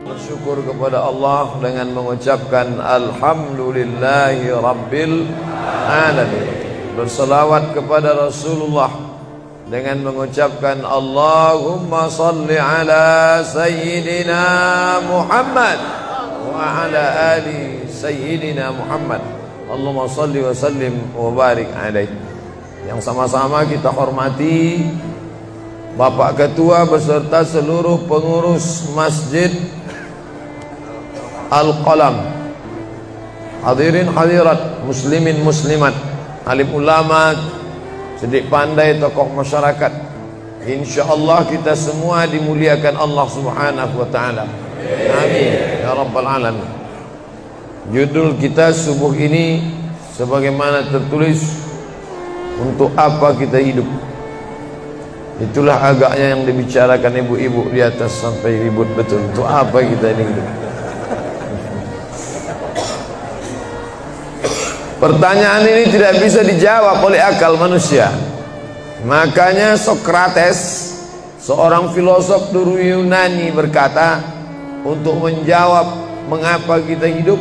Bersyukur kepada Allah dengan mengucapkan Alhamdulillahi Rabbil Alamin. Berselawat kepada Rasulullah dengan mengucapkan Allahumma salli ala Sayyidina Muhammad wa ala ali Sayyidina Muhammad. Allahumma salli wa sallim wa barik alaih. Yang sama-sama kita hormati Bapak Ketua beserta seluruh pengurus Masjid Al-Qalam, hadirin hadirat, muslimin muslimat, alim ulama, cerdik pandai, tokoh masyarakat. InsyaAllah kita semua dimuliakan Allah Subhanahu wa ta'ala. Amin ya rabbal alamin. Judul kita subuh ini sebagaimana tertulis, untuk apa kita hidup. Itulah agaknya yang dibicarakan ibu-ibu di atas sampai ribut betul. Untuk apa kita ini hidup? Pertanyaan ini tidak bisa dijawab oleh akal manusia. Makanya Sokrates, seorang filosof dulu Yunani, berkata, untuk menjawab mengapa kita hidup,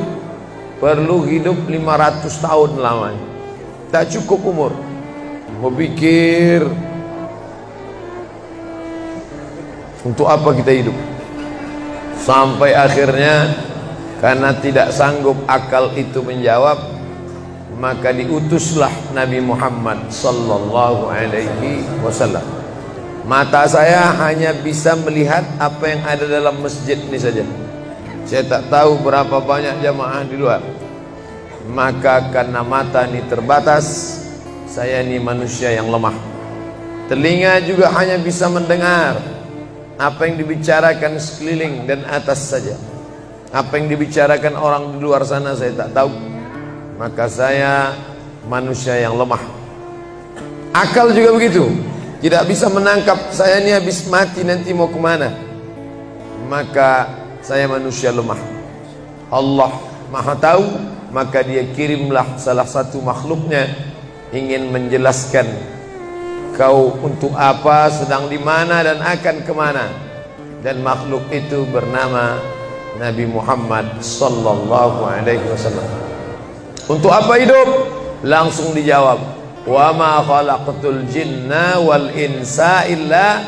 perlu hidup 500 tahun lamanya. Tak cukup umur. Berpikir, untuk apa kita hidup? Sampai akhirnya karena tidak sanggup akal itu menjawab, maka diutuslah Nabi Muhammad sallallahu alaihi wasallam. Mata saya hanya bisa melihat apa yang ada dalam masjid ini saja. Saya tak tahu berapa banyak jamaah di luar. Maka karena mata ini terbatas, saya ini manusia yang lemah. Telinga juga hanya bisa mendengar apa yang dibicarakan sekeliling dan atas saja. Apa yang dibicarakan orang di luar sana saya tak tahu. Maka saya manusia yang lemah. Akal juga begitu, tidak bisa menangkap saya ini habis mati nanti mau kemana. Maka saya manusia lemah. Allah Maha tahu, maka dia kirimlah salah satu makhluknya ingin menjelaskan kau untuk apa, sedang di mana dan akan kemana. Dan makhluk itu bernama Nabi Muhammad sallallahu alaihi wasallam. Untuk apa hidup? Langsung dijawab, wa ma khalaqtul jinna wal insa illa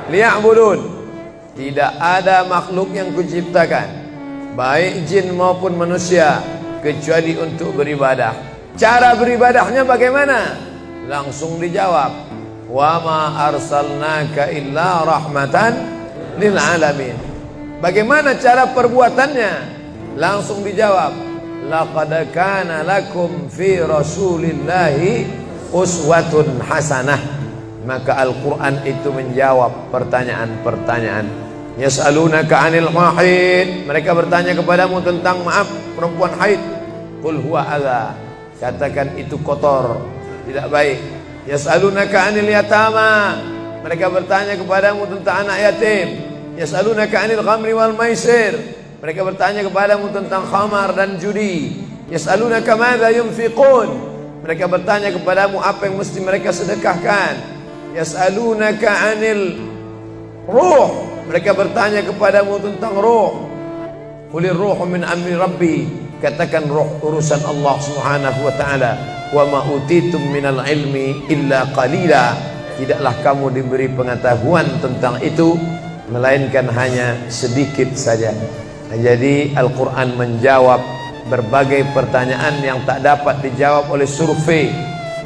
liya'budun. Tidak ada makhluk yang kuciptakan, baik jin maupun manusia, kecuali untuk beribadah. Cara beribadahnya bagaimana? Langsung dijawab, wa ma arsalnaka illa rahmatan lil alamin. Bagaimana cara perbuatannya? Langsung dijawab, laqad kana lakum fi rasulillahi uswatun hasanah. Maka Al-Quran itu menjawab pertanyaan-pertanyaan. Yas'alunaka 'anil mahid, mereka bertanya kepadamu tentang perempuan haid. Qul huwa adza, katakan itu kotor, tidak baik. Yas'alunaka 'anil yatama, mereka bertanya kepadamu tentang anak yatim. Yas'alunaka 'anil khamri wal maisir, mereka bertanya kepadamu tentang khamar dan judi. Yas'alunaka madza yunfiqun, mereka bertanya kepadamu apa yang mesti mereka sedekahkan. Yas'alunaka 'anil ruh, mereka bertanya kepadamu tentang ruh. Qulir ruhu min amri rabbi, katakan ruh urusan Allah Subhanahu wa taala. Wa ma utitum minal ilmi illa qalila, tidaklah kamu diberi pengetahuan tentang itu melainkan hanya sedikit saja. Jadi Al-Quran menjawab berbagai pertanyaan yang tak dapat dijawab oleh survei,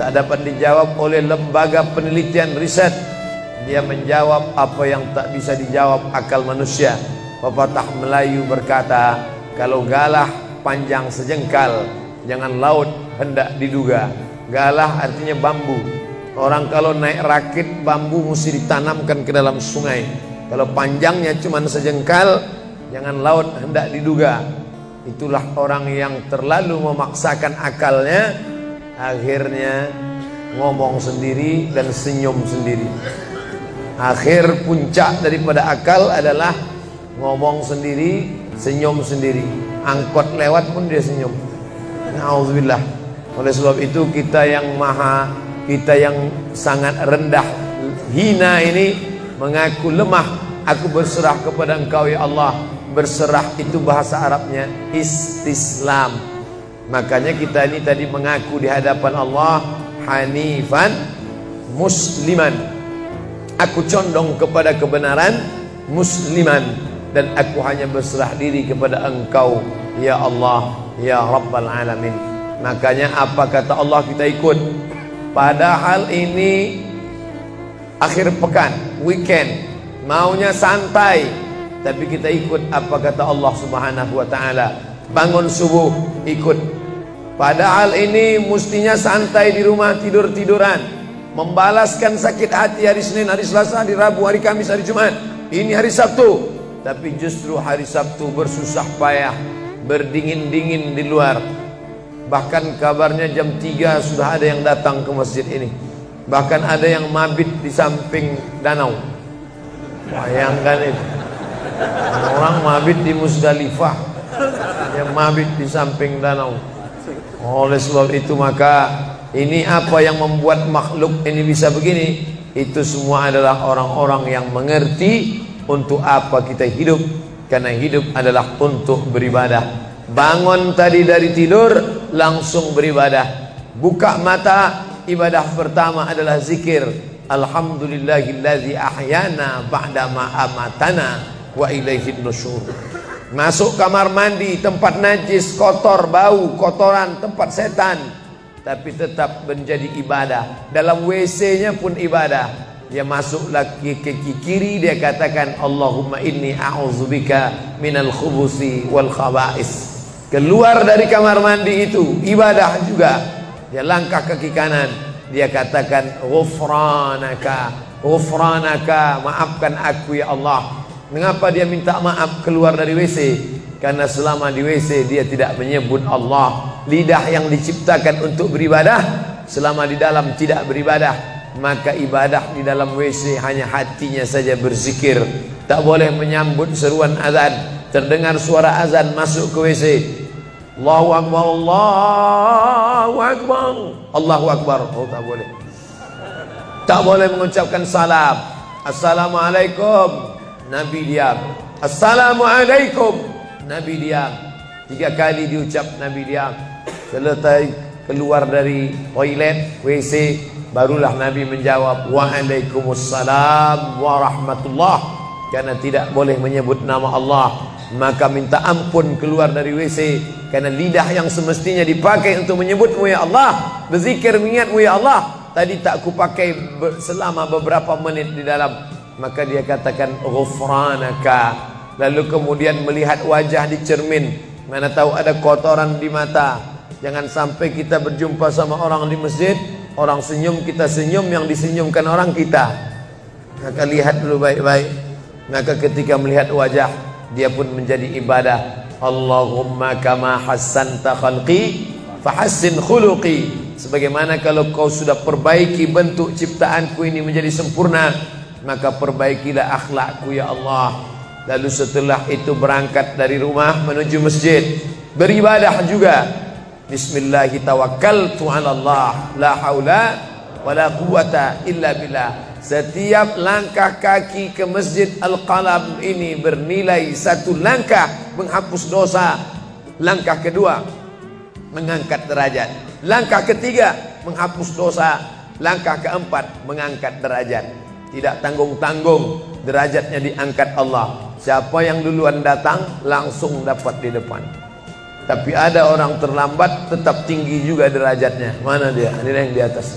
tak dapat dijawab oleh lembaga penelitian riset. Dia menjawab apa yang tak bisa dijawab akal manusia. Pepatah Melayu berkata, kalau galah panjang sejengkal, jangan laut hendak diduga. Galah artinya bambu. Orang kalau naik rakit bambu mesti ditanamkan ke dalam sungai. Kalau panjangnya cuma sejengkal, jangan laut hendak diduga. Itulah orang yang terlalu memaksakan akalnya, akhirnya ngomong sendiri dan senyum sendiri. Akhir puncak daripada akal adalah ngomong sendiri, senyum sendiri. Angkot lewat pun dia senyum. Na'udzubillah. Oleh sebab itu kita yang sangat rendah, hina ini mengaku lemah. Aku berserah kepada Engkau ya Allah. berserah itu bahasa Arabnya istislam. Makanya kita ini tadi mengaku di hadapan Allah hanifan musliman, aku condong kepada kebenaran, musliman, dan aku hanya berserah diri kepada Engkau ya Allah ya Rabbal Alamin. Makanya apa kata Allah kita ikut. Padahal ini akhir pekan, weekend, maunya santai, tapi kita ikut apa kata Allah Subhanahu wa taala. Bangun subuh ikut. Padahal ini mestinya santai di rumah, tidur-tiduran, membalaskan sakit hati hari Senin, hari Selasa, hari Rabu, hari Kamis, hari Jumat. Ini hari Sabtu, tapi justru hari Sabtu bersusah payah, berdingin-dingin di luar. Bahkan kabarnya jam 3 sudah ada yang datang ke masjid ini. Bahkan ada yang mabit di samping danau. Bayangkan itu. Orang mabit di Musdalifah, yang mabit di samping danau. Oleh sebab itu maka ini apa yang membuat makhluk ini bisa begini? Itu semua adalah orang-orang yang mengerti untuk apa kita hidup. Karena hidup adalah untuk beribadah. Bangun tadi dari tidur langsung beribadah. Buka mata, ibadah pertama adalah zikir. Alhamdulillahillazi ahyana ba'dama amatana wa ilaihin nusyur. Masuk kamar mandi, tempat najis, kotor, bau, kotoran, tempat setan, tapi tetap menjadi ibadah. Dalam WC-nya pun ibadah. Dia masuk lagi ke kiri, dia katakan Allahumma inni a'udzubika minal khubusi wal khaba'is. Keluar dari kamar mandi itu ibadah juga. Dia langkah kaki kanan, dia katakan ghufranaka, ghufranaka, maafkan aku ya Allah. Mengapa dia minta maaf keluar dari WC? Karena selama di WC dia tidak menyebut Allah. Lidah yang diciptakan untuk beribadah, selama di dalam tidak beribadah, maka ibadah di dalam WC hanya hatinya saja berzikir. Tak boleh menyambut seruan azan. Terdengar suara azan masuk ke WC, Allahu Akbar, Allahu Akbar, Allahu Akbar. Oh, tak boleh. Tak boleh mengucapkan salam. Assalamualaikum, Nabi diam. Assalamualaikum, Nabi diam. 3 kali diucap, Nabi diam. Selesai keluar dari toilet, WC, barulah Nabi menjawab Waalaikumsalam warahmatullah. Karena tidak boleh menyebut nama Allah, maka minta ampun keluar dari WC. Karena lidah yang semestinya dipakai untuk menyebutmu ya Allah, berzikir mengingatmu ya Allah, tadi tak kupakai selama beberapa menit di dalam. Maka dia katakan ghufranaka. Lalu kemudian melihat wajah di cermin, mana tahu ada kotoran di mata. Jangan sampai kita berjumpa sama orang di masjid, orang senyum, kita senyum, yang disenyumkan orang kita. Maka lihat dulu baik-baik. Maka ketika melihat wajah, dia pun menjadi ibadah. Allahumma kama hassanta khalqi fahassin khuluqi. Sebagaimana kalau kau sudah perbaiki bentuk ciptaanku ini menjadi sempurna, maka perbaikilah akhlakku ya Allah. Lalu setelah itu berangkat dari rumah menuju masjid, beribadah juga. Bismillahi tawakkaltu ala Allah, la haula wala quwata illa billah. Setiap langkah kaki ke Masjid Al-Qalam ini bernilai 1 langkah menghapus dosa. Langkah kedua mengangkat derajat. Langkah ketiga menghapus dosa. Langkah keempat mengangkat derajat. Tidak tanggung-tanggung, derajatnya diangkat Allah. Siapa yang duluan datang langsung dapat di depan. Tapi ada orang terlambat tetap tinggi juga derajatnya. Mana dia? Ini yang di atas.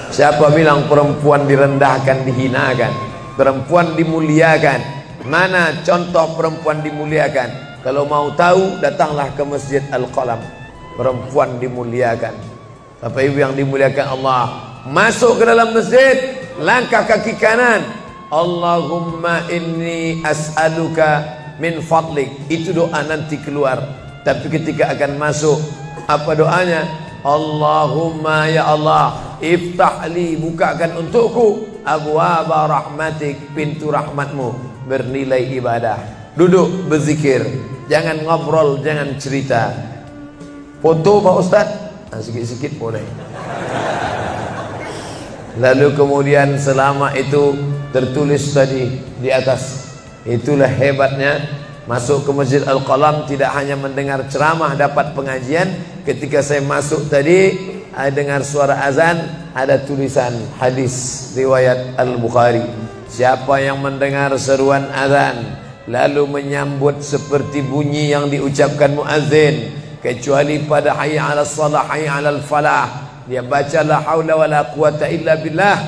Siapa bilang perempuan direndahkan, dihinakan? Perempuan dimuliakan. Mana contoh perempuan dimuliakan? Kalau mau tahu, datanglah ke Masjid Al-Qalam. Perempuan dimuliakan. Bapak Ibu yang dimuliakan Allah, masuk ke dalam masjid, langkah kaki kanan, Allahumma inni as'aluka min fadlik. Itu doa nanti keluar. Tapi ketika akan masuk, apa doanya? Allahumma ya Allah, iftahli, bukakan untukku abwaaba rahmatik, pintu rahmatmu, bernilai ibadah. Duduk berzikir, jangan ngobrol, jangan cerita. Foto Pak Ustaz, sikit-sikit boleh. Lalu kemudian selama itu tertulis tadi di atas, Itulah hebatnya masuk ke Masjid Al-Qalam, tidak hanya mendengar ceramah dapat pengajian. Ketika saya masuk tadi, dengar suara azan, ada tulisan hadis riwayat Al-Bukhari. Siapa yang mendengar seruan azan lalu menyambut seperti bunyi yang diucapkan muazzin, kecuali pada hayya 'alas shalah, hayya 'alal falah, dia baca la haula wala quwata illa billah,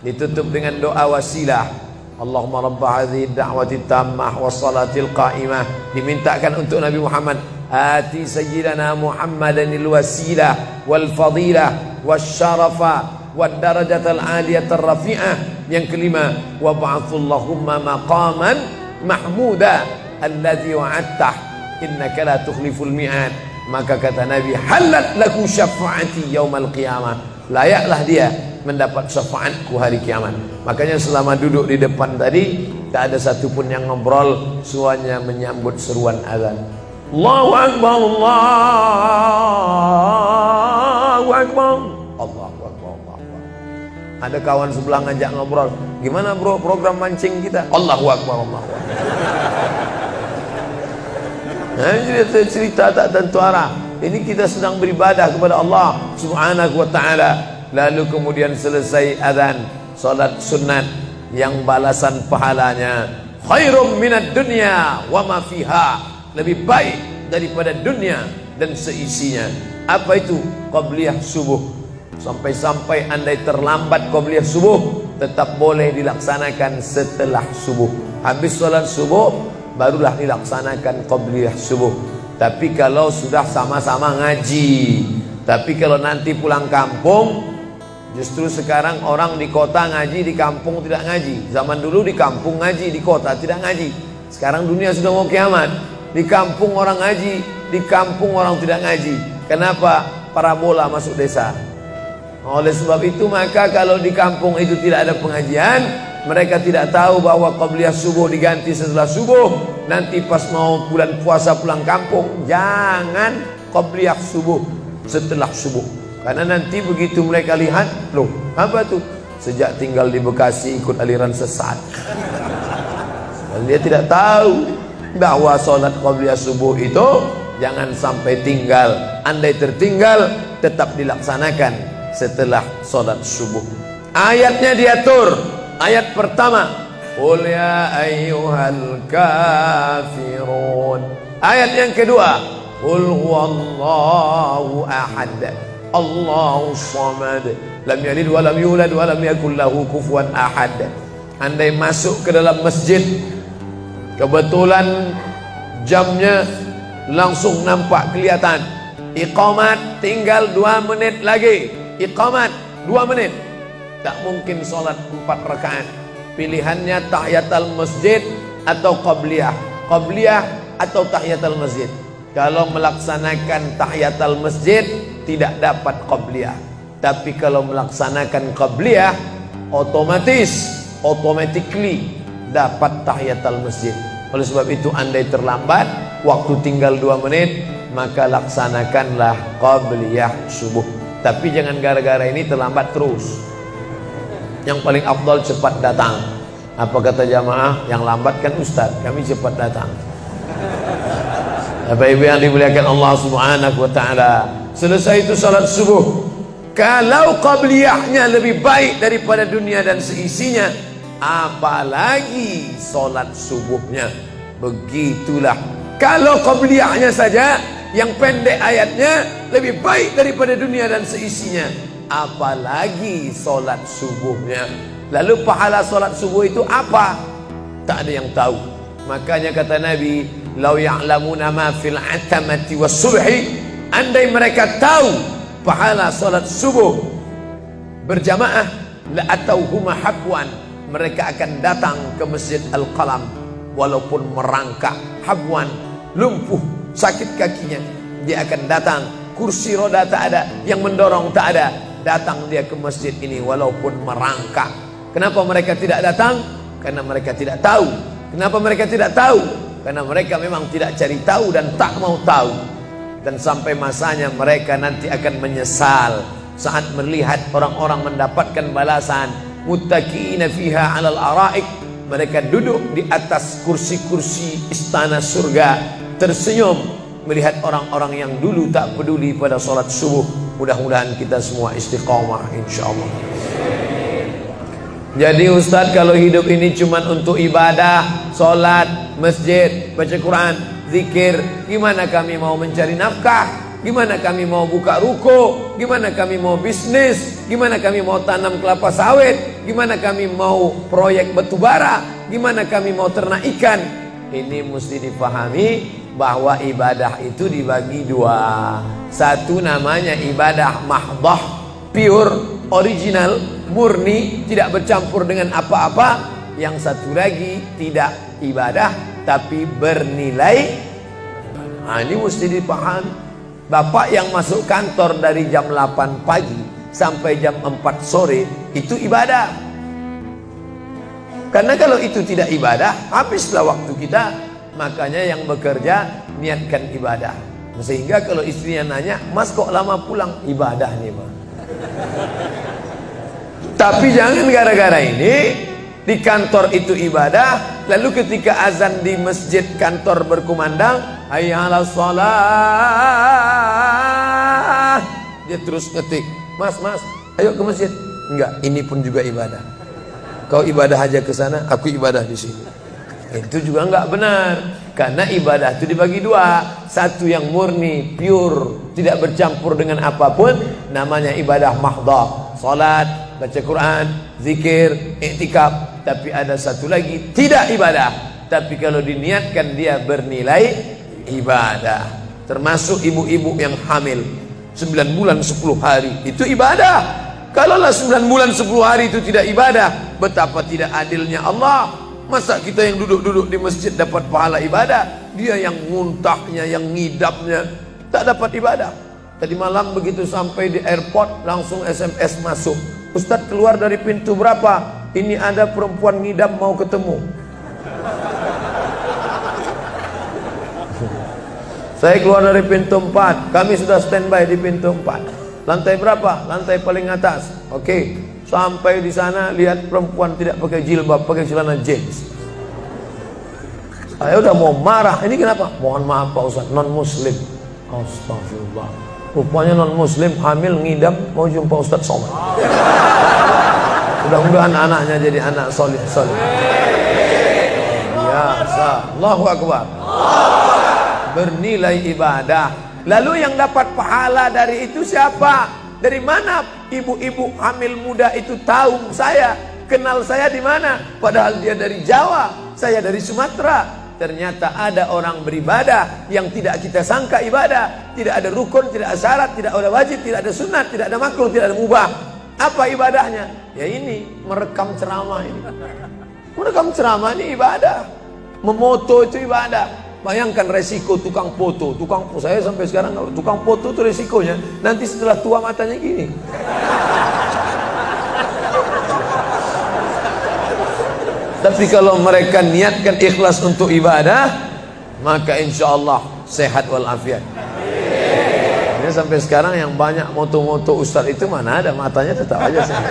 ditutup dengan doa wasilah. Allahumma rabba hadhihi da'wati tammah wassalatil qa'imah, dimintakan untuk Nabi Muhammad, ati sayyidina Muhammadanil wasilah wal fadilah wasyarafa wad darajatal aliyatar rafi'ah. Yang kelima, wa ba'athullahumma maqaman mahmuda alladhi wa'adtah innaka la tukhliful mi'ad. Maka kata Nabi, halat laku syafa'ati yaumal qiyamah, layaklah dia mendapat syafaatku hari kiamat. Makanya selama duduk di depan tadi, tak ada satupun yang ngobrol, semuanya menyambut seruan azan. Allahu Akbar, Allahu Akbar, Allahu Akbar, Allahu Akbar. Ada kawan sebelah ngajak ngobrol, gimana bro program mancing kita? Allahu Akbar, Allahu Akbar. Nah, cerita tak tentu arah. Ini kita sedang beribadah kepada Allah Subhanahu wa ta'ala. Lalu kemudian selesai azan, salat sunat yang balasan pahalanya khairum minad dunya wa ma fiha, lebih baik daripada dunia dan seisinya. Apa itu? Qabliyah subuh. Sampai-sampai andai terlambat qabliyah subuh, tetap boleh dilaksanakan setelah subuh. Habis salat subuh barulah dilaksanakan qabliyah subuh. Tapi kalau sudah sama-sama ngaji, tapi kalau nanti pulang kampung, justru sekarang orang di kota ngaji, di kampung tidak ngaji. Zaman dulu di kampung ngaji, di kota tidak ngaji. Sekarang dunia sudah mau kiamat. Di kampung orang ngaji, di kampung orang tidak ngaji. Kenapa? Parabola masuk desa. Oleh sebab itu maka kalau di kampung itu tidak ada pengajian, mereka tidak tahu bahwa qabliyah subuh diganti setelah subuh. Nanti pas mau bulan puasa pulang kampung, jangan qabliyah subuh setelah subuh. Karena nanti begitu mereka lihat, loh apa tuh? Sejak tinggal di Bekasi ikut aliran sesat. Dan dia tidak tahu bahwa sholat qabliyah subuh itu jangan sampai tinggal. Andai tertinggal, tetap dilaksanakan setelah sholat subuh. Ayatnya diatur. Ayat pertama, qul ya ayyuhal kafirun. Ayat yang kedua, qul huwallahu ahad, Allahu samad, lam yalid wa lam yulad wa lam yakul lahu kufuwan ahad. Andai masuk ke dalam masjid, kebetulan jamnya langsung nampak kelihatan, iqamat tinggal 2 menit lagi, iqamat 2 menit, tak mungkin sholat 4 rakaat. Pilihannya tahiyatul masjid atau qabliyah, qabliyah atau tahiyatul masjid. Kalau melaksanakan tahiyatul masjid tidak dapat qabliyah. Tapi kalau melaksanakan qabliyah, automatically dapat tahiyatul masjid. Oleh sebab itu andai terlambat, waktu tinggal 2 menit, maka laksanakanlah qabliyah subuh. Tapi jangan gara-gara ini terlambat terus. Yang paling afdal cepat datang. Apa kata jamaah? Yang lambat kan ustaz, kami cepat datang. Bapak ibu yang dimuliakan Allah Subhanahu wa ta'ala, selesai itu salat subuh. Kalau qabliyahnya lebih baik daripada dunia dan seisinya, apalagi salat subuhnya. Begitulah. Kalau qabliyahnya saja yang pendek ayatnya lebih baik daripada dunia dan seisinya, apalagi salat subuhnya. Lalu pahala salat subuh itu apa? Tak ada yang tahu. Makanya kata Nabi, lau ya'lamuna ma fil atamati was subhi, andai mereka tahu pahala salat subuh berjamaah, la atauhuma habwan, mereka akan datang ke Masjid Al-Qalam walaupun merangkak, habwan, lumpuh, sakit kakinya, dia akan datang. Kursi roda tak ada, yang mendorong tak ada, datang dia ke masjid ini walaupun merangkak. Kenapa mereka tidak datang? Karena mereka tidak tahu. Kenapa mereka tidak tahu? Karena mereka memang tidak cari tahu dan tak mau tahu. Dan sampai masanya mereka nanti akan menyesal saat melihat orang-orang mendapatkan balasan muttaqiina fiha 'alal ara'ik Mereka duduk di atas kursi-kursi istana surga, tersenyum melihat orang-orang yang dulu tak peduli pada sholat subuh. Mudah-mudahan kita semua istiqomah insyaallah. Jadi Ustadz, kalau hidup ini cuma untuk ibadah, sholat, masjid, baca Quran, zikir, gimana kami mau mencari nafkah? Gimana kami mau buka ruko? Gimana kami mau bisnis? Gimana kami mau tanam kelapa sawit? Gimana kami mau proyek batubara? Gimana kami mau ternak ikan? Ini mesti dipahami bahwa ibadah itu dibagi dua. Satu namanya ibadah mahdah, pure, original, murni, tidak bercampur dengan apa-apa. Yang satu lagi tidak ibadah tapi bernilai. Nah, ini mesti dipahami. Bapak yang masuk kantor dari jam 8 pagi sampai jam 4 sore itu ibadah. Karena kalau itu tidak ibadah, habislah waktu kita. Makanya yang bekerja niatkan ibadah. Sehingga kalau istrinya nanya, "Mas kok lama pulang?" Ibadah nih, Mas. Tapi jangan gara-gara ini di kantor itu ibadah, lalu ketika azan di masjid kantor berkumandang, hayya 'alas shalah, dia terus ngetik, "Mas, ayo ke masjid." Enggak, ini pun juga ibadah. Kau ibadah aja ke sana, aku ibadah di sini. Itu juga enggak benar. Karena ibadah itu dibagi dua. Satu yang murni, pure, tidak bercampur dengan apapun, namanya ibadah mahdah. Salat, baca Quran, zikir, iktikaf. Tapi ada satu lagi tidak ibadah, tapi kalau diniatkan dia bernilai ibadah. Termasuk ibu-ibu yang hamil 9 bulan 10 hari, itu ibadah. Kalaulah 9 bulan 10 hari itu tidak ibadah, betapa tidak adilnya Allah. Masa kita yang duduk-duduk di masjid dapat pahala ibadah, dia yang muntahnya, yang ngidamnya tak dapat ibadah. Tadi malam begitu sampai di airport langsung SMS masuk, "Ustadz, keluar dari pintu berapa? Ini ada perempuan ngidam mau ketemu." Saya keluar dari pintu 4, kami sudah standby di pintu 4. Lantai berapa? Lantai paling atas. Oke, sampai di sana lihat perempuan tidak pakai jilbab, pakai celana jeans. Saya udah mau marah. Ini kenapa? Mohon maaf Pak Ustadz, non muslim. Astagfirullah. Rupanya non muslim hamil ngidam mau jumpa Ustadz Somad. Mudah-mudahan anaknya jadi anak soleh. Biasa. Allahu Akbar. Bernilai ibadah. Lalu yang dapat pahala dari itu siapa? Dari mana ibu-ibu hamil muda itu tahu saya? Kenal saya di mana? Padahal dia dari Jawa, saya dari Sumatera. Ternyata ada orang beribadah yang tidak kita sangka ibadah. Tidak ada rukun, tidak ada syarat, tidak ada wajib, tidak ada sunat, tidak ada makruh, tidak ada mubah. Apa ibadahnya? Ya ini, merekam ceramah ini. Merekam ceramah ini ibadah. Memoto itu ibadah. Bayangkan resiko tukang foto. Saya sampai sekarang kalau tukang foto itu resikonya nanti setelah tua matanya gini. Tapi kalau mereka niatkan ikhlas untuk ibadah, maka insya Allah sehat walafiat. Ini sampai sekarang yang banyak moto-moto ustadz itu mana ada matanya tetap aja sehat.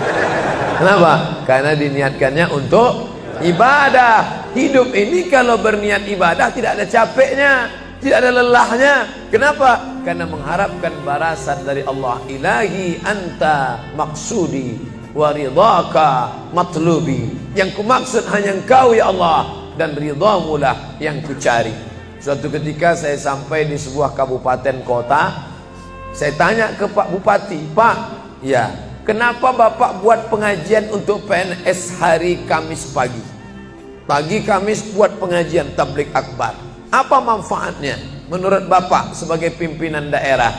Kenapa? Karena diniatkannya untuk ibadah. Hidup ini kalau berniat ibadah tidak ada capeknya, tidak ada lelahnya. Kenapa? Karena mengharapkan balasan dari Allah. Ilahi anta maksudi wa ridhaka matlubi. Yang kumaksud hanya Engkau ya Allah, dan ridhamu lah yang kucari. Suatu ketika saya sampai di sebuah kabupaten kota, saya tanya ke Pak Bupati, "Pak, ya, kenapa Bapak buat pengajian untuk PNS hari Kamis pagi? Pagi Kamis buat pengajian tabligh akbar. Apa manfaatnya menurut Bapak sebagai pimpinan daerah?"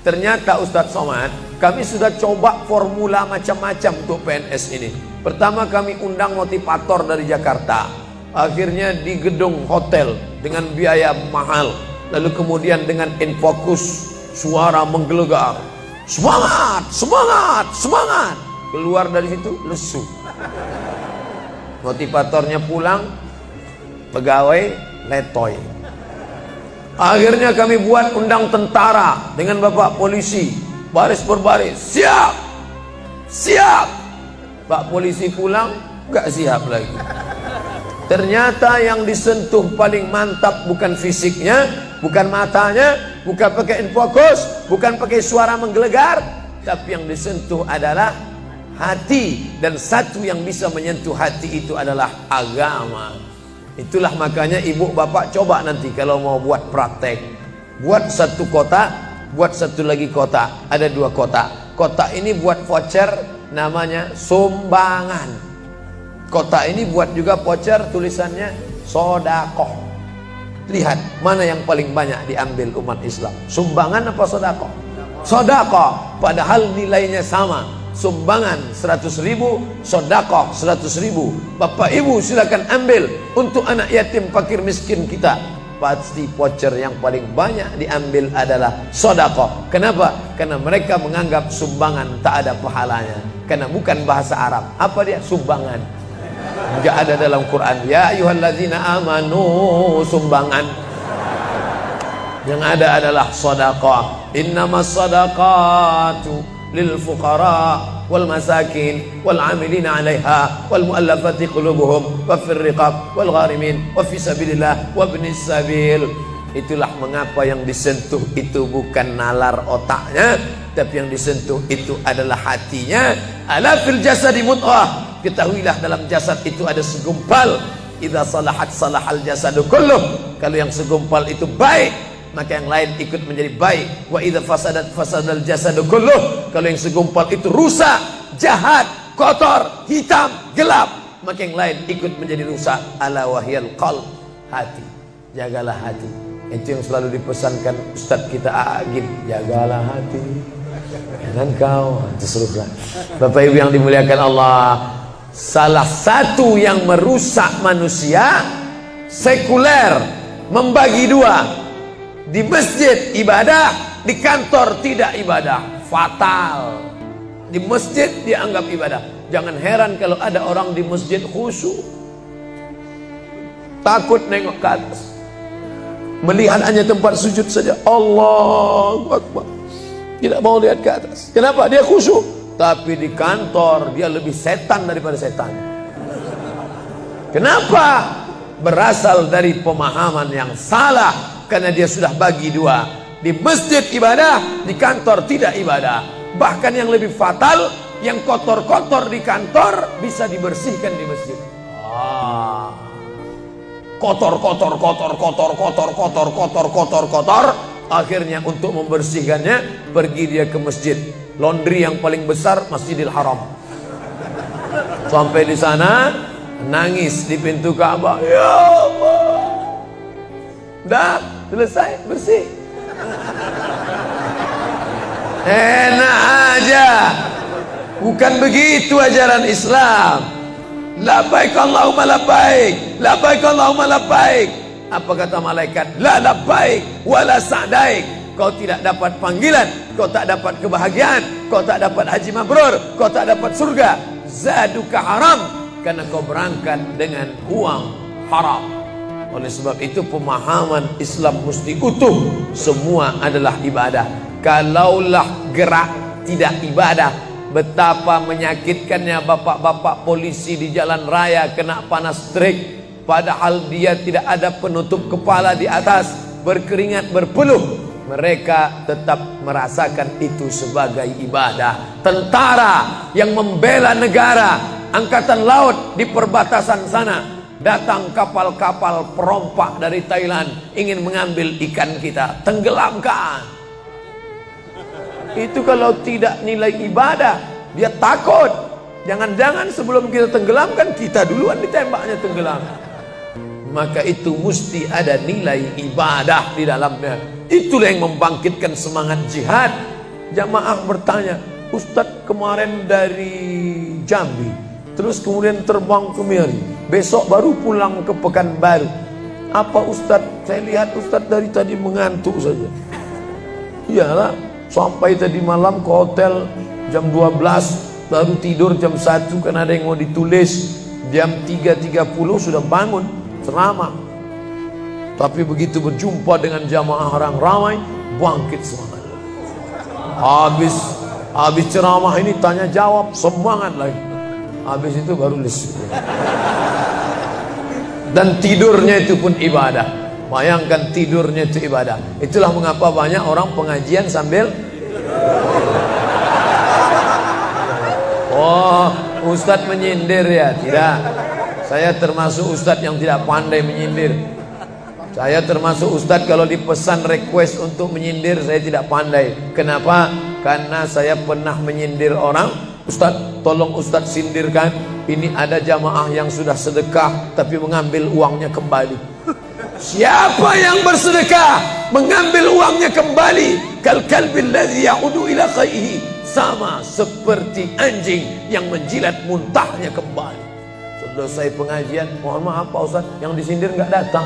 Ternyata Ustadz Somad, kami sudah coba formula macam-macam untuk PNS ini. Pertama kami undang motivator dari Jakarta. Akhirnya di gedung hotel dengan biaya mahal. Lalu kemudian dengan infocus, suara menggelegar. Semangat, semangat, semangat. Keluar dari situ lesu. Motivatornya pulang, pegawai letoy. Akhirnya kami buat undang tentara dengan bapak polisi, baris berbaris, siap, siap. Pak polisi pulang, gak siap lagi. Ternyata yang disentuh paling mantap bukan fisiknya, bukan matanya, bukan pakai infocus, bukan pakai suara menggelegar, tapi yang disentuh adalah hati. Dan satu yang bisa menyentuh hati itu adalah agama. Itulah makanya ibu bapak coba nanti kalau mau buat praktek, buat satu kotak, buat satu lagi kotak. Ada 2 kotak. Kotak ini buat voucher, namanya sumbangan. Kotak ini buat juga voucher, tulisannya sodakoh. Lihat mana yang paling banyak diambil umat Islam, sumbangan apa sodakoh? Sodakoh, padahal nilainya sama. Sumbangan 100.000, sodakoh 100.000. Bapak ibu silakan ambil untuk anak yatim fakir miskin kita. Pasti voucher yang paling banyak diambil adalah sodakoh. Kenapa? Karena mereka menganggap sumbangan tak ada pahalanya, karena bukan bahasa Arab. Apa dia? Sumbangan. Enggak ada dalam Quran. Ya ayyuhallazina amanu, sumbangan. Yang ada adalah sedekah. Innamas shadaqatu lil fuqara wal masakin wal 'amilina 'alaiha wal mu'allafati qulubuhum wa fir riqab wal gharimin wa fi sabilillah wa ibnis sabil. Itulah mengapa yang disentuh itu bukan nalar otaknya, tapi yang disentuh itu adalah hatinya. Ala fil jasadi mudghah. Ketahuilah dalam jasad itu ada segumpal. Idza salahat salahal jasadu kulluh. Kalau yang segumpal itu baik, maka yang lain ikut menjadi baik. Wa idza fasadat fasadal jasadu kulluh. Kalau yang segumpal itu rusak, jahat, kotor, hitam, gelap, maka yang lain ikut menjadi rusak. Ala wahyal qalb, hati. Jagalah hati. Itu yang selalu dipesankan Ustadz kita Agib, jagalah hati. Jangan kau terserah. Bapak Ibu yang dimuliakan Allah, salah satu yang merusak manusia sekuler, membagi 2. Di masjid ibadah, di kantor tidak ibadah. Fatal. Di masjid dianggap ibadah. Jangan heran kalau ada orang di masjid khusyuk, takut nengok ke atas, melihat hanya tempat sujud saja. Allahu Akbar, tidak mau lihat ke atas. Kenapa? Dia khusyuk. Tapi di kantor dia lebih setan daripada setan. Kenapa? Berasal dari pemahaman yang salah. Karena dia sudah bagi 2. Di masjid ibadah, di kantor tidak ibadah. Bahkan yang lebih fatal, yang kotor-kotor di kantor bisa dibersihkan di masjid. Kotor. Akhirnya untuk membersihkannya pergi dia ke masjid. Laundry yang paling besar Masjidil Haram. Sampai di sana nangis di pintu Ka'bah. Ya Allah, dah selesai bersih. Enak aja. Bukan begitu ajaran Islam. Labbaik Allahumma labbaik, labbaik Allahumma labbaik. Apa kata malaikat? La labbaik wala sa'daik. Kau tidak dapat panggilan, kau tak dapat kebahagiaan, kau tak dapat haji mabrur, kau tak dapat surga. Zaduka haram, karena kau berangkat dengan uang haram. Oleh sebab itu pemahaman Islam mesti utuh. Semua adalah ibadah. Kalaulah gerak tidak ibadah, betapa menyakitkannya bapak-bapak polisi di jalan raya kena panas terik, padahal dia tidak ada penutup kepala di atas, berkeringat berpeluh. Mereka tetap merasakan itu sebagai ibadah. Tentara yang membela negara, angkatan laut di perbatasan sana, datang kapal-kapal perompak dari Thailand ingin mengambil ikan kita, tenggelamkan. Itu kalau tidak nilai ibadah, dia takut. Jangan-jangan sebelum kita tenggelamkan, kita duluan ditembaknya tenggelam. Maka itu mesti ada nilai ibadah di dalamnya. Itulah yang membangkitkan semangat jihad. Jamaah bertanya, Ustadz kemarin dari Jambi, terus kemudian terbang ke Miri, besok baru pulang ke Pekanbaru. Apa Ustadz? Saya lihat Ustadz dari tadi mengantuk saja. Iyalah, sampai tadi malam ke hotel jam 12, baru tidur jam 1 karena ada yang mau ditulis. Jam 3.30 sudah bangun ceramah. Tapi begitu berjumpa dengan jamaah orang ramai, bangkit semangat. Habis ceramah ini tanya jawab, semangat lagi. Habis itu baru lesu. Dan tidurnya itu pun ibadah. Bayangkan tidurnya itu ibadah. Itulah mengapa banyak orang pengajian sambil oh, ustadz menyindir ya? Tidak. Saya termasuk ustadz yang tidak pandai menyindir. Saya termasuk ustadz kalau dipesan request untuk menyindir saya tidak pandai. Kenapa? Karena saya pernah menyindir orang. Ustadz, tolong ustadz sindirkan. Ini ada jamaah yang sudah sedekah tapi mengambil uangnya kembali. Siapa yang bersedekah mengambil uangnya kembali? Kal kalbil ladzi ya'udu ila qaihi, sama seperti anjing yang menjilat muntahnya kembali. Selesai pengajian, mohon maaf Pak Ustaz, yang disindir nggak datang.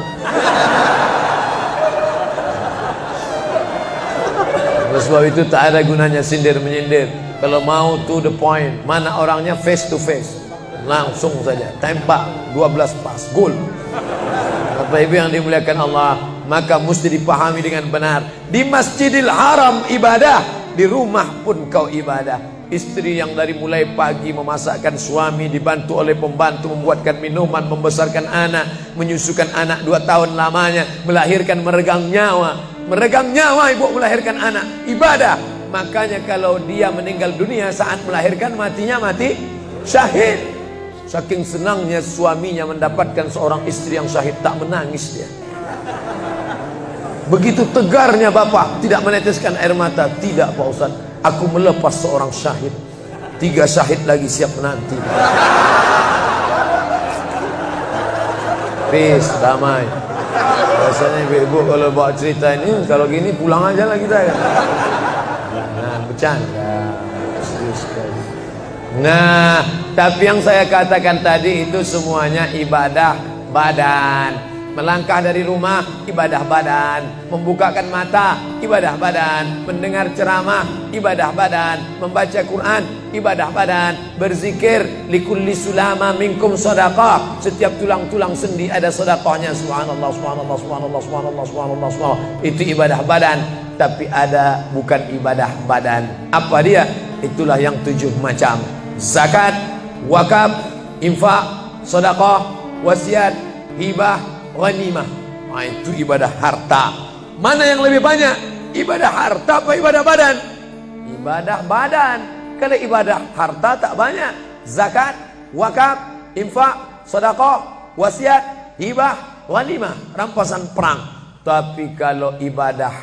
Oleh sebab itu tak ada gunanya sindir menyindir. Kalau mau to the point, mana orangnya face to face, langsung saja tembak 12 pas, gol. Bapak Ibu yang dimuliakan Allah, maka mesti dipahami dengan benar. Di Masjidil Haram ibadah, di rumah pun kau ibadah. Istri yang dari mulai pagi memasakkan suami, dibantu oleh pembantu membuatkan minuman, membesarkan anak, menyusukan anak 2 tahun lamanya, melahirkan, meregang nyawa ibu melahirkan anak, ibadah. Makanya kalau dia meninggal dunia saat melahirkan, matinya mati syahid. Saking senangnya suaminya mendapatkan seorang istri yang syahid, tak menangis dia. Begitu tegarnya bapak, tidak meneteskan air mata. Tidak Pak Ustaz, aku melepas seorang syahid, 3 syahid lagi siap menanti. Peace, damai. Biasanya ibu-ibu kalau bawa cerita ini, kalau gini pulang aja lah kita ya. Nah, bercanda. Serius sekali. Nah, tapi yang saya katakan tadi itu semuanya ibadah badan. Melangkah dari rumah, ibadah badan. Membukakan mata, ibadah badan. Mendengar ceramah, ibadah badan. Membaca Quran, ibadah badan. Berzikir, likulli sulama minkum sadaqah. Setiap tulang-tulang sendi ada sedekahnya. Subhanallah, subhanallah, subhanallah, subhanallah, subhanallah, subhanallah. Itu ibadah badan. Tapi ada bukan ibadah badan. Apa dia? Itulah yang 7 macam. Zakat, wakaf, infak, sedekah, wasiat, hibah, ghanimah. Nah, itu ibadah harta. Mana yang lebih banyak? Ibadah harta apa ibadah badan? Ibadah badan. Kalau ibadah harta tak banyak. Zakat, wakaf, infak, sedekah, wasiat, hibah, ghanimah, rampasan perang. Tapi kalau ibadah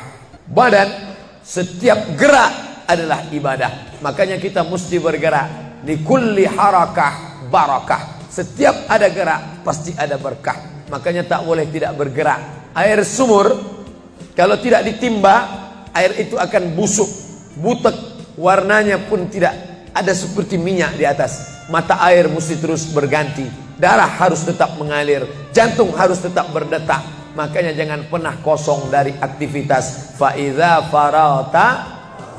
badan, setiap gerak adalah ibadah. Makanya kita mesti bergerak. Di kulli harakah barakah. Setiap ada gerak pasti ada berkah. Makanya tak boleh tidak bergerak. Air sumur kalau tidak ditimba, air itu akan busuk, butek, warnanya pun tidak ada seperti minyak di atas. Mata air mesti terus berganti. Darah harus tetap mengalir, jantung harus tetap berdetak. Makanya jangan pernah kosong dari aktivitas. Fa idza farata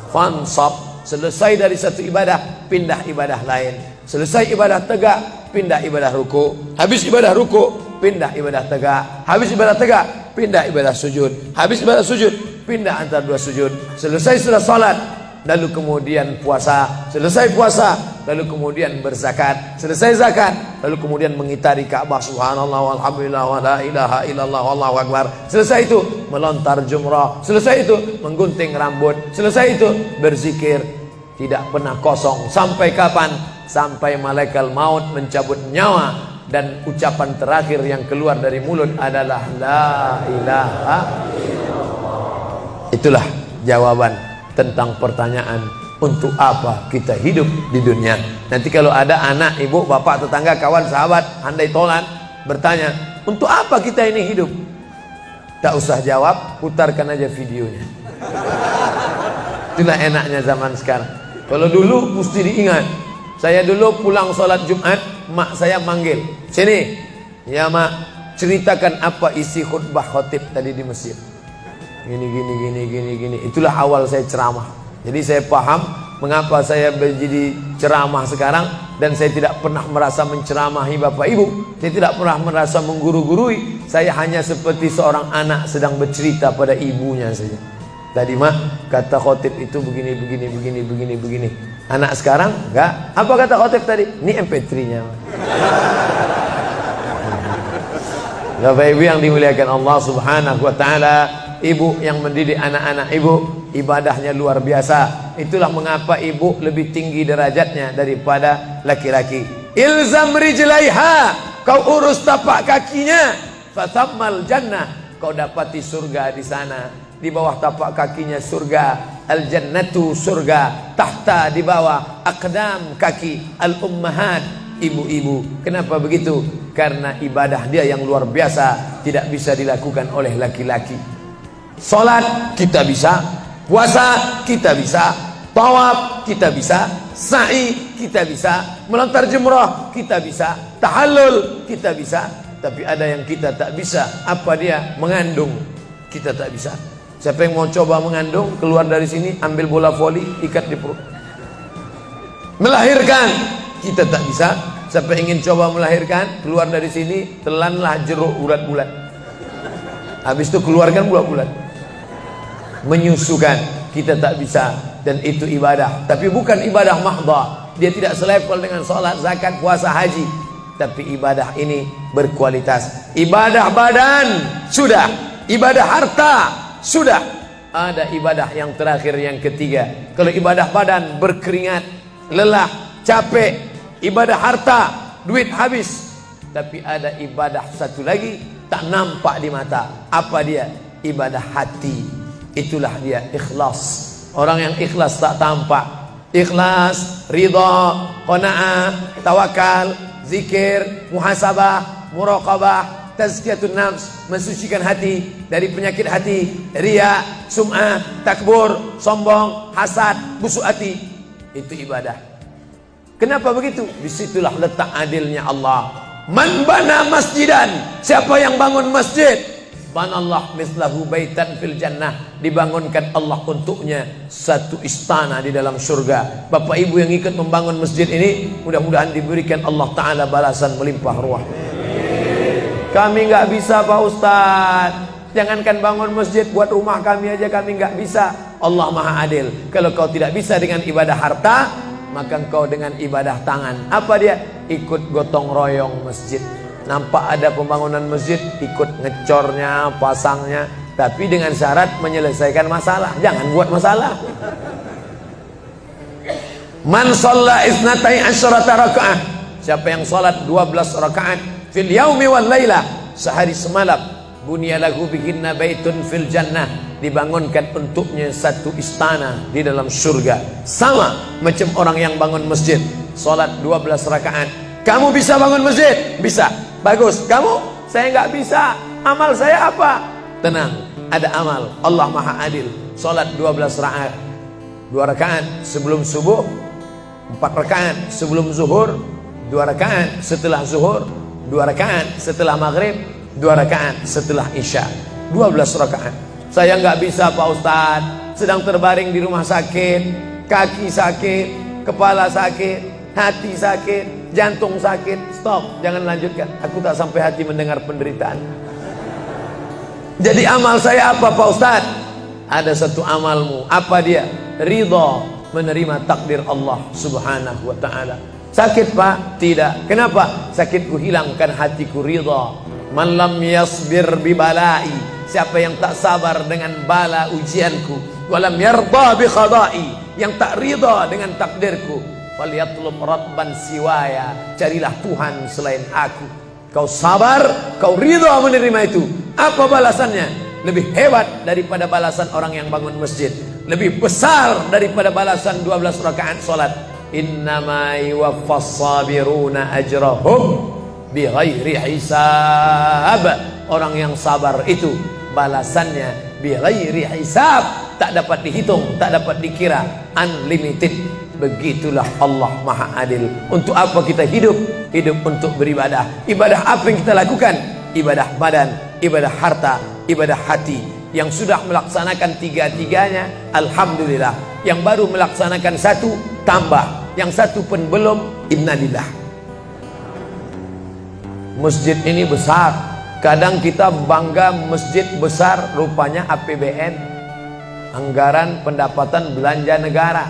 fansab. Selesai dari satu ibadah, pindah ibadah lain. Selesai ibadah tegak, pindah ibadah ruku. Habis ibadah ruku, pindah ibadah tegak. Habis ibadah tegak, pindah ibadah sujud. Habis ibadah sujud, pindah antara 2 sujud. Selesai sudah salat, lalu kemudian puasa. Selesai puasa, lalu kemudian berzakat. Selesai zakat, lalu kemudian mengitari Ka'bah. Subhanallah walhamdulillah wa la ilaha illallah wallahu akbar. Selesai itu melontar jumrah. Selesai itu menggunting rambut. Selesai itu berzikir. Tidak pernah kosong. Sampai kapan? Sampai malaikat maut mencabut nyawa dan ucapan terakhir yang keluar dari mulut adalah la ilaha illallah. Itulah jawaban tentang pertanyaan untuk apa kita hidup di dunia. Nanti kalau ada anak, ibu, bapak, tetangga, kawan, sahabat, andai tolan bertanya, untuk apa kita ini hidup? Tak usah jawab, putarkan aja videonya. Itulah enaknya zaman sekarang. Kalau dulu mesti diingat. Saya dulu pulang sholat Jumat, mak saya manggil, sini, ya mak, ceritakan apa isi khutbah khotib tadi di masjid. Gini. Itulah awal saya ceramah. Jadi saya paham mengapa saya menjadi ceramah sekarang. Dan saya tidak pernah merasa menceramahi bapak ibu. Saya tidak pernah merasa mengguru-gurui. Saya hanya seperti seorang anak sedang bercerita pada ibunya saja. Tadi mak, kata khotib itu begini. Anak sekarang enggak. Apa kata khotib tadi? Ini MP3-nya. Bapak Ibu yang dimuliakan Allah Subhanahu wa taala, ibu yang mendidik anak-anak ibu, ibadahnya luar biasa. Itulah mengapa ibu lebih tinggi derajatnya daripada laki-laki. Ilzam rijlaiha, kau urus tapak kakinya, fathammal jannah, kau dapati surga di sana. Di bawah tapak kakinya surga, al jannatu surga, tahta di bawah aqdam kaki al ummahat, ibu-ibu. Kenapa begitu? Karena ibadah dia yang luar biasa, tidak bisa dilakukan oleh laki-laki. Salat kita bisa, puasa kita bisa, tawaf kita bisa, sa'i kita bisa, melontar jumrah kita bisa, tahallul kita bisa. Tapi ada yang kita tak bisa. Apa dia? Mengandung. Kita tak bisa. Siapa yang mau coba mengandung, keluar dari sini, ambil bola voli, ikat di perut. Melahirkan, kita tak bisa. Siapa yang ingin coba melahirkan, keluar dari sini, telanlah jeruk bulat-bulat. Habis itu keluarkan bulat-bulat. Menyusukan, kita tak bisa. Dan itu ibadah. Tapi bukan ibadah mahdha. Dia tidak selevel dengan sholat, zakat, puasa, haji. Tapi ibadah ini berkualitas. Ibadah badan, sudah. Ibadah harta, sudah. Ada ibadah yang terakhir, yang ketiga. Kalau ibadah badan berkeringat, lelah, capek. Ibadah harta, duit habis. Tapi ada ibadah satu lagi, tak nampak di mata. Apa dia? Ibadah hati. Itulah dia ikhlas. Orang yang ikhlas tak tampak. Ikhlas, ridha, qanaah, tawakal, zikir, muhasabah, muraqabah, tazkiyatun nafs, mensucikan hati dari penyakit hati, riya, sum'ah, takbur, sombong, hasad, busuk hati. Itu ibadah. Kenapa begitu? Disitulah letak adilnya Allah. Man bana masjidan, siapa yang bangun masjid, banallah mislahu baitan fil jannah, dibangunkan Allah untuknya satu istana di dalam surga. Bapak ibu yang ikut membangun masjid ini, mudah-mudahan diberikan Allah Ta'ala balasan melimpah ruah. Kami nggak bisa Pak Ustadz, jangankan bangun masjid, buat rumah kami aja kami nggak bisa. Allah Maha Adil. Kalau kau tidak bisa dengan ibadah harta, maka engkau dengan ibadah tangan. Apa dia? Ikut gotong royong masjid. Nampak ada pembangunan masjid, ikut ngecornya, pasangnya. Tapi dengan syarat menyelesaikan masalah. Jangan buat masalah. Man shalla isnatai asyrata rakaat, siapa yang salat 12 rakaat fil yaumi wal lailah, sehari semalam, bunyalahu bihinna baitun fil jannah, dibangunkan untuknya satu istana di dalam surga. Sama macam orang yang bangun masjid, salat 12 rakaat. Kamu bisa bangun masjid? Bisa. Bagus. Kamu? Saya nggak bisa. Amal saya apa? Tenang, ada amal. Allah Maha Adil. Salat 12 rakaat. 2 rakaat sebelum subuh, 4 rakaat sebelum zuhur, 2 rakaat setelah zuhur, 2 rakaat setelah maghrib, 2 rakaat setelah isya. 12 rakaat. Saya nggak bisa Pak Ustadz, sedang terbaring di rumah sakit, kaki sakit, kepala sakit, hati sakit, jantung sakit. Stop, jangan lanjutkan. Aku tak sampai hati mendengar penderitaan. Jadi amal saya apa Pak Ustadz? Ada satu amalmu. Apa dia? Ridha, menerima takdir Allah Subhanahu wa ta'ala. Sakit Pak? Tidak. Kenapa? Sakitku hilangkan hatiku ridha. Man lam yasbir bibalai, siapa yang tak sabar dengan bala ujianku, walam yarda bi qada'i, yang tak ridha dengan takdirku, falyatlub rabban siwaya, carilah Tuhan selain aku. Kau sabar, kau ridha menerima itu. Apa balasannya? Lebih hebat daripada balasan orang yang bangun masjid, lebih besar daripada balasan 12 rakaat salat. Innama yuwaffas sabiruna ajrahum bighairi hisab. Orang yang sabar itu balasannya bighairi hisab, tak dapat dihitung, tak dapat dikira, unlimited. Begitulah Allah Maha Adil. Untuk apa kita hidup? Hidup untuk beribadah. Ibadah apa yang kita lakukan? Ibadah badan, ibadah harta, ibadah hati. Yang sudah melaksanakan tiga-tiganya, alhamdulillah. Yang baru melaksanakan satu, tambah. Yang satu pun belum, innalillah. Masjid ini besar. Kadang kita bangga masjid besar, rupanya APBN, anggaran pendapatan belanja negara.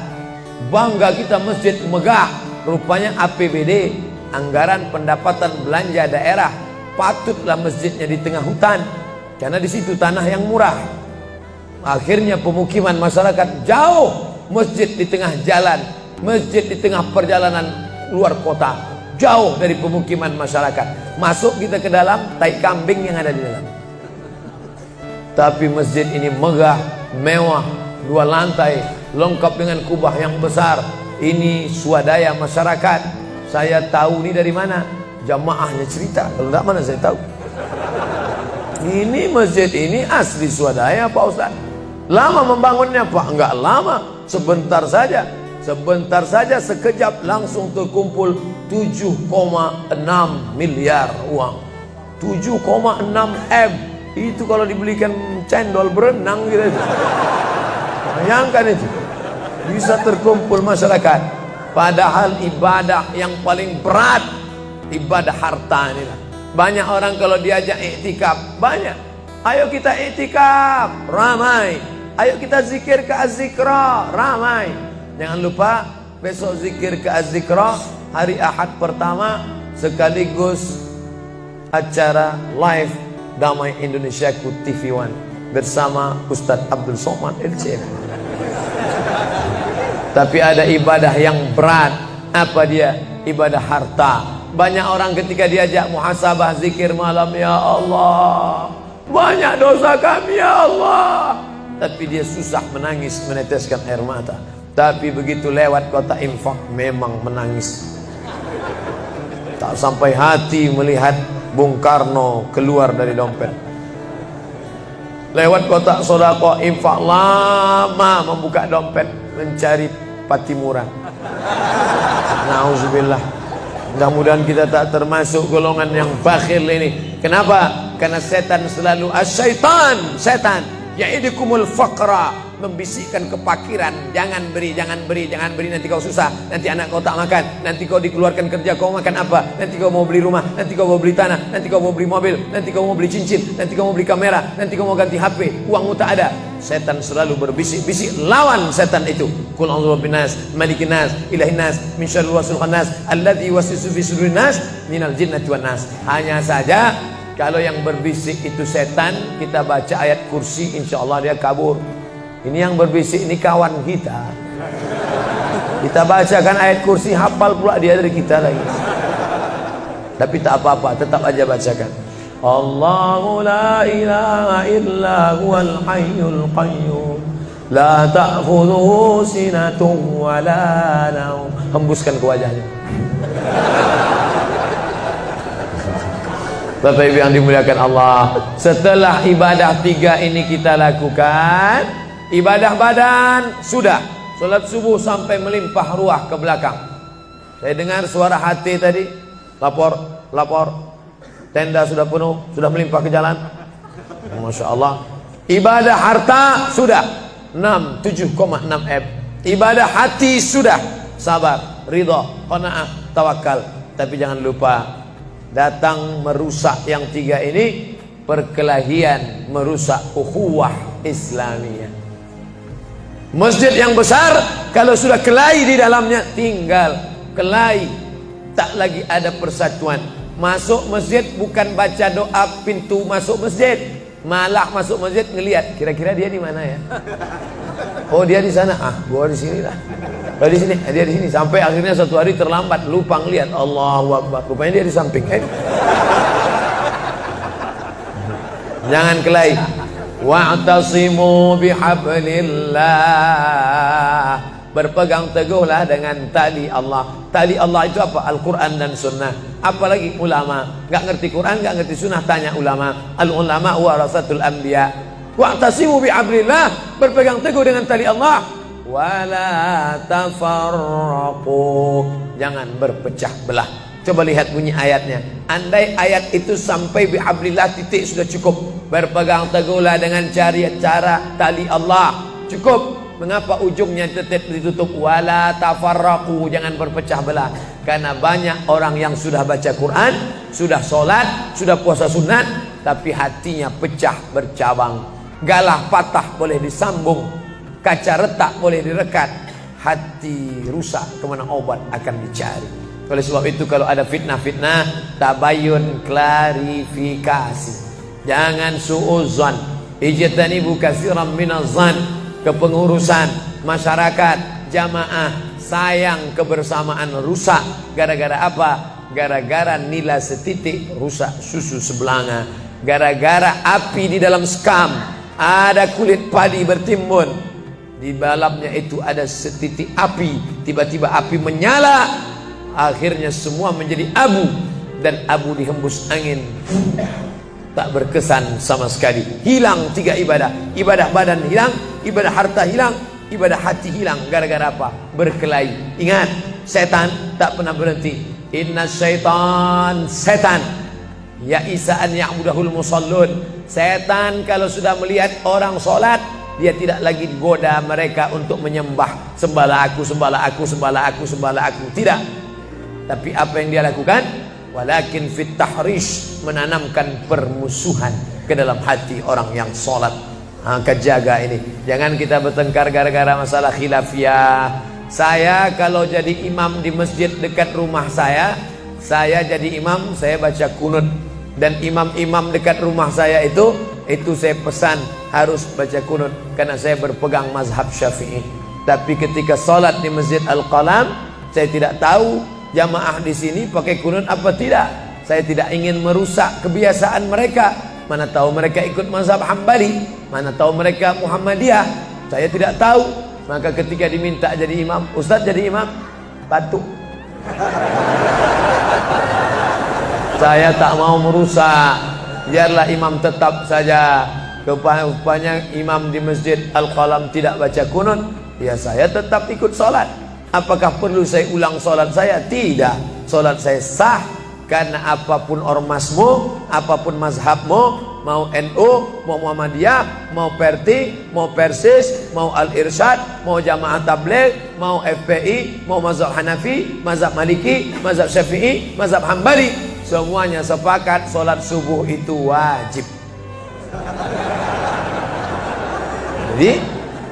Bangga kita masjid megah, rupanya APBD, anggaran pendapatan belanja daerah. patutlah masjidnya di tengah hutan, karena di situ tanah yang murah. Akhirnya pemukiman masyarakat jauh, masjid di tengah jalan, masjid di tengah perjalanan luar kota, jauh dari pemukiman masyarakat. Masuk kita ke dalam, tai kambing yang ada di dalam. Tapi masjid ini megah, mewah, 2 lantai, lengkap dengan kubah yang besar. Ini swadaya masyarakat. Saya tahu ini dari mana? Jamaahnya cerita. Kalau tidak, mana saya tahu. Ini masjid ini asli swadaya Pak Ustaz. Lama membangunnya Pak? Enggak lama, sebentar saja. Sebentar saja, sekejap langsung terkumpul 7,6 miliar uang. 7,6 M. Itu kalau dibelikan cendol berenang gitu. Bayangkan itu. Bisa terkumpul masyarakat. Padahal ibadah yang paling berat, ibadah harta ini. Banyak orang kalau diajak iktikaf, banyak. Ayo kita iktikaf, ramai. Ayo kita zikir ke Az-Zikra, ramai. Jangan lupa besok zikir ke Az-Zikra, hari Ahad pertama, sekaligus acara live Damai Indonesiaku TV One bersama Ustadz Abdul Somad LCM. Tapi ada ibadah yang berat. Apa dia? Ibadah harta. Banyak orang ketika diajak muhasabah zikir malam, ya Allah, banyak dosa kami ya Allah, tapi dia susah menangis, meneteskan air mata. Tapi begitu lewat kota infak, memang menangis. Tak sampai hati melihat Bung Karno keluar dari dompet. Lewat kotak sodako infak, lama membuka dompet mencari patimuran. Nauzubillah. Mudah-mudahan kita tak termasuk golongan yang bakhil ini. Kenapa? Karena setan selalu asyaitan, setan ya'idukumul faqra, membisikkan kepakiran. Jangan beri, jangan beri, jangan beri, nanti kau susah, nanti anak kau tak makan, nanti kau dikeluarkan kerja, kau makan apa, nanti kau mau beli rumah, nanti kau mau beli tanah, nanti kau mau beli mobil, nanti kau mau beli cincin, nanti kau mau beli kamera, nanti kau mau ganti HP, uangmu tak ada. Setan selalu berbisik-bisik. Lawan setan itu. Qul a'udzu birabbin nas, malikin nas, ilahin nas, min syarril waswasil khannas, alladzi yuwaswisu fi sudurin nas, minal jinnati wan nas. Hanya saja kalau yang berbisik itu setan, kita baca ayat kursi, insyaallah dia kabur. Ini yang berbisik ini kawan kita. Kita bacakan ayat kursi, hafal pula dia dari kita lagi. Tapi tak apa-apa, tetap aja bacakan. Allahu la ilaha illa huwal hayyul qayyum, la ta'khudhuhu sinatun wa la naum. Hembuskan ke wajahnya. Bapak Ibu yang dimuliakan Allah, setelah ibadah 3 ini kita lakukan, ibadah badan sudah, sholat subuh sampai melimpah ruah ke belakang. Saya dengar suara hati tadi, lapor, tenda sudah penuh, sudah melimpah ke jalan. Masya Allah. Ibadah harta sudah 7,6 M. Ibadah hati sudah, sabar, ridha, qanaah, tawakal. Tapi jangan lupa, datang merusak yang 3 ini, perkelahian, merusak ukhuwah Islamiyah. Masjid yang besar, kalau sudah kelahi di dalamnya, tinggal kelahi, tak lagi ada persatuan. Masuk masjid bukan baca doa pintu masuk masjid, malah masuk masjid ngelihat kira-kira dia di mana ya. Oh dia di sana, gua di sini lah. Oh di sini, dia di sini. Sampai akhirnya suatu hari terlambat, lupa ngelihat. Allahu Akbar, rupanya dia di samping. Jangan kelahi. Wa'tasimu bihablillah. Berpegang teguhlah dengan tali Allah. Tali Allah itu apa? Al-Quran dan Sunnah. Apalagi ulama. Gak ngerti Quran, gak ngerti Sunnah, tanya ulama. Al-ulama warasatul anbiya. Wa'tasimu bihablillah. Berpegang teguh dengan tali Allah. Wala tafarraqu. Jangan berpecah belah. Coba lihat bunyi ayatnya. Andai ayat itu sampai bihablillah titik sudah cukup. Berpegang teguhlah dengan cara tali Allah. Cukup. Mengapa ujungnya tetap ditutup? Wala tafarraqu, jangan berpecah belah. Karena banyak orang yang sudah baca Quran, sudah sholat, sudah puasa sunat, tapi hatinya pecah bercabang. Galah patah boleh disambung, kaca retak boleh direkat, hati rusak kemana obat akan dicari. Oleh sebab itu kalau ada fitnah-fitnah, tabayun, klarifikasi. Jangan suudzon. Ijtanibu katsiran minaz-zan. Kepengurusan masyarakat, jamaah, sayang kebersamaan rusak. Gara-gara apa? Gara-gara nila setitik rusak susu sebelanga. Gara-gara api di dalam sekam, ada kulit padi bertimbun, di dalamnya itu ada setitik api, tiba-tiba api menyala, akhirnya semua menjadi abu, dan abu dihembus angin, tak berkesan sama sekali. Hilang 3 ibadah. Ibadah badan hilang, ibadah harta hilang, ibadah hati hilang. Gara-gara apa? Berkelahi. Ingat, setan tak pernah berhenti. Inna syaitan, setan ya isa'an ya'budahul musallun. Setan kalau sudah melihat orang sholat, dia tidak lagi goda mereka untuk menyembah, sembahlah aku, sembahlah aku, sembahlah aku, sembahlah aku. Tidak. Tapi apa yang dia lakukan? Walakin fit tahrish, menanamkan permusuhan ke dalam hati orang yang sholat. Maka jaga ini. Jangan kita bertengkar gara-gara masalah khilafiyah. Saya kalau jadi imam di masjid dekat rumah saya jadi imam, saya baca kunut. Dan imam-imam dekat rumah saya itu saya pesan harus baca kunut, karena saya berpegang mazhab Syafi'i. Tapi ketika sholat di Masjid Al-Qalam, saya tidak tahu jamaah di sini pakai kunut apa tidak. Saya tidak ingin merusak kebiasaan mereka. Mana tahu mereka ikut mazhab Hambali, mana tahu mereka Muhammadiyah, saya tidak tahu. Maka ketika diminta jadi imam, Ustaz jadi imam, batuk. Saya tak mau merusak, biarlah imam tetap saja. Rupanya imam di Masjid Al-Qalam tidak baca kunut, ya saya tetap ikut sholat. Apakah perlu saya ulang sholat saya? Tidak. Sholat saya sah, karena apapun ormasmu, apapun mazhabmu, mau NU, mau Muhammadiyah, mau Perti, mau Persis, mau Al-Irsyad, mau Jamaah Tabligh, mau FPI, mau mazhab Hanafi, mazhab Maliki, mazhab Syafi'i, mazhab Hambali, semuanya sepakat sholat subuh itu wajib. Jadi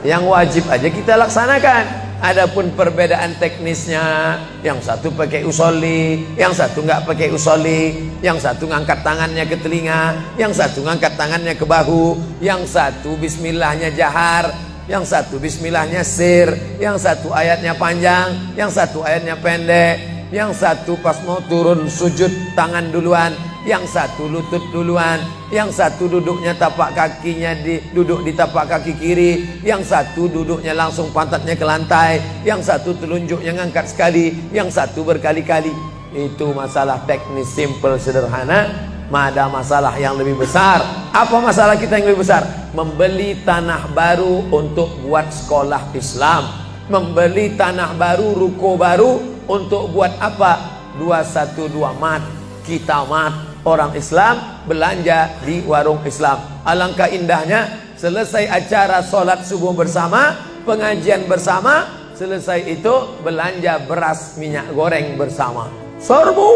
yang wajib aja kita laksanakan. Adapun perbedaan teknisnya, yang satu pakai usolli, yang satu nggak pakai usolli, yang satu ngangkat tangannya ke telinga, yang satu ngangkat tangannya ke bahu, yang satu bismillahnya jahar, yang satu bismillahnya sir, yang satu ayatnya panjang, yang satu ayatnya pendek, yang satu pas mau turun sujud tangan duluan, yang satu lutut duluan, yang satu duduknya tapak kakinya duduk di tapak kaki kiri, yang satu duduknya langsung pantatnya ke lantai, yang satu telunjuknya ngangkat sekali, yang satu berkali-kali. Itu masalah teknis simple sederhana. Ada masalah yang lebih besar. Apa masalah kita yang lebih besar? Membeli tanah baru untuk buat sekolah Islam, membeli tanah baru, ruko baru untuk buat apa? 212 mat, kita mat. Orang Islam belanja di warung Islam. Alangkah indahnya, selesai acara sholat subuh bersama, pengajian bersama, selesai itu belanja beras minyak goreng bersama. Serbu.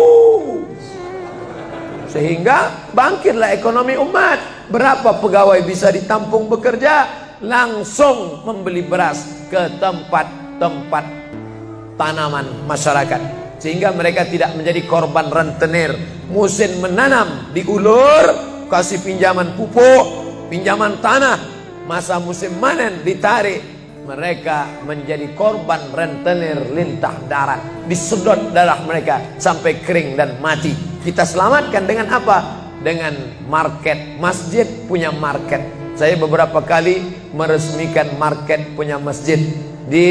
Sehingga bangkitlah ekonomi umat. Berapa pegawai bisa ditampung bekerja? Langsung membeli beras ke tempat-tempat tanaman masyarakat, sehingga mereka tidak menjadi korban rentenir. Musim menanam diulur, kasih pinjaman pupuk, pinjaman tanah. Masa musim panen ditarik, mereka menjadi korban rentenir lintah darat. Disedot darah mereka sampai kering dan mati. Kita selamatkan dengan apa? Dengan market. Masjid punya market. Saya beberapa kali meresmikan market punya masjid di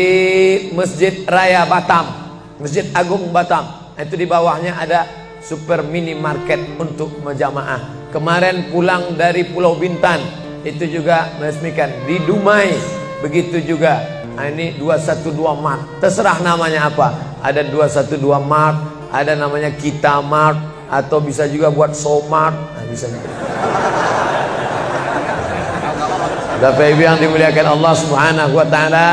Masjid Raya Batam, Masjid Agung Batam. Itu di bawahnya ada super minimarket untuk menjamaah. Kemarin pulang dari Pulau Bintan, itu juga meresmikan di Dumai. Begitu juga. Nah, ini 212 Mart. Terserah namanya apa. Ada 212 Mart, ada namanya Kita Mart, atau bisa juga buat Somart. Nah, bisa juga. Bapak Ibu yang dimuliakan Allah Subhanahu wa taala,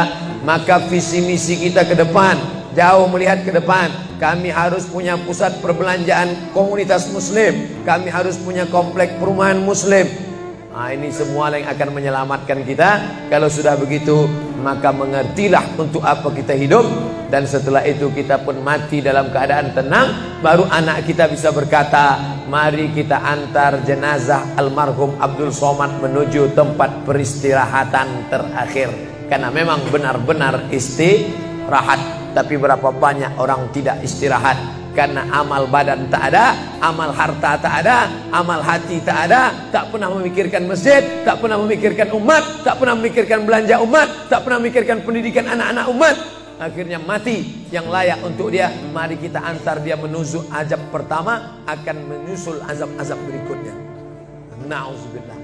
maka visi misi kita ke depan, jauh melihat ke depan. Kami harus punya pusat perbelanjaan komunitas muslim. Kami harus punya komplek perumahan muslim. Nah, ini semua yang akan menyelamatkan kita. Kalau sudah begitu, maka mengertilah untuk apa kita hidup. Dan setelah itu kita pun mati dalam keadaan tenang. Baru anak kita bisa berkata, mari kita antar jenazah almarhum Abdul Somad menuju tempat peristirahatan terakhir. Karena memang benar-benar istirahat. Tapi berapa banyak orang tidak istirahat, karena amal badan tak ada, amal harta tak ada, amal hati tak ada. Tak pernah memikirkan masjid, tak pernah memikirkan umat, tak pernah memikirkan belanja umat, tak pernah memikirkan pendidikan anak-anak umat. Akhirnya mati yang layak untuk dia. Mari kita antar dia menuju azab pertama, akan menyusul azab-azab berikutnya. Na'udzubillah.